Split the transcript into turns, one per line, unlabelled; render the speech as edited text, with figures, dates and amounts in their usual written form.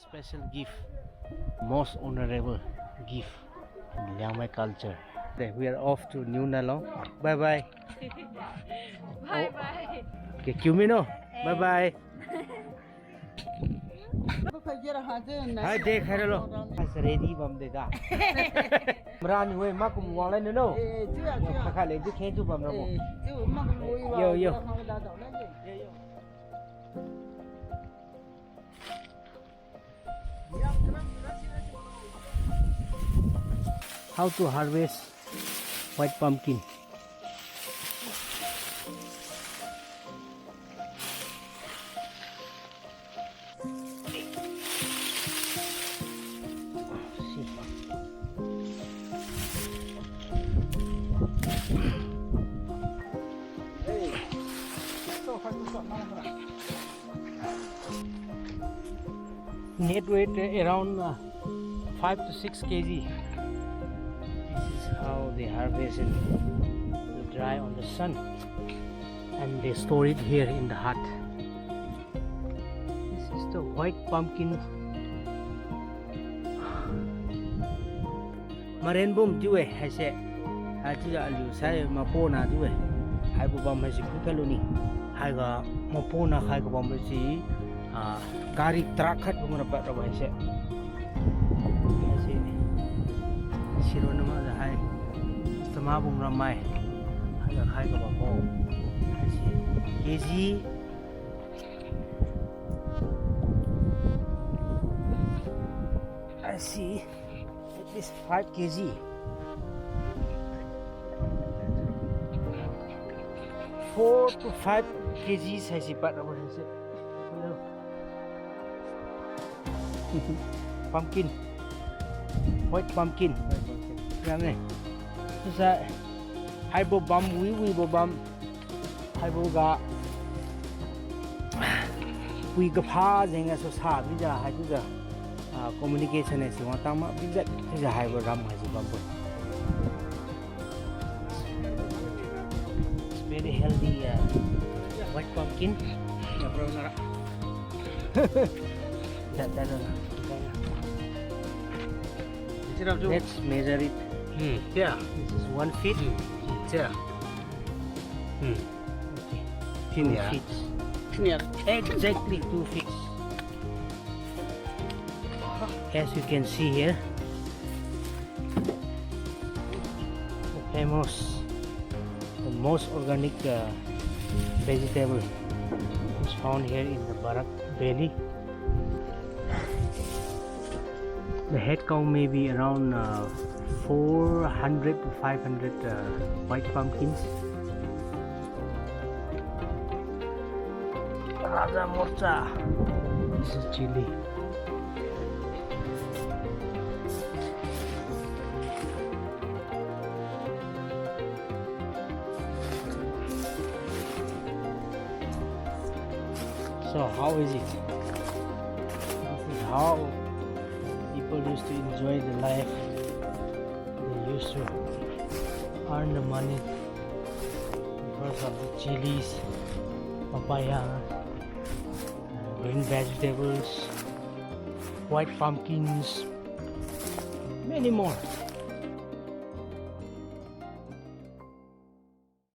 special gift, most honorable gift in Liangmai culture. We are off to New Nallong. Bye bye.
Bye bye.
Okay, Kumino. Bye bye. Hai de khai lo. Hai ready bam de da. Mran huai makum wang lai no. Kha le ji khe ju bam no. Yo yo. How to harvest white pumpkin. Net weight around 5 to 6 kg. This is how they harvest it. They dry on the sun and they store it here in the hut. This is the white pumpkin. Marenbum juwe hase haji alu sai mapona juwe hai bu bam hasi puthaluni hai ga mapona khai ga bam si gari trakhat bumra pa ra hase hasi siro nama da hai sama bumra mai hai ga khai ga bam hasi kg I see it is 5 kg. 4 to 5 kg size part of it. Pumpkin, white pumpkin. This is hybo bum, we bum, hybo ga. We ga pa zeng as was hard. These are hybo communication is one time. This is a hybo ram as a bamboo. Very healthy white pumpkin. Let's measure it.
Yeah.
This is 1 feet.
Yeah.
Okay. 2
Yeah.
feet.
Yeah.
Exactly 2 feet. As you can see here, the famous, the most organic vegetable is found here in the Barak Valley. The head count may be around 400 to 500 white pumpkins. Raja Morcha. This is chili. So how is it? This is how people used to enjoy the life. They used to earn the money because of the chilies, papaya, green vegetables, white pumpkins, many more.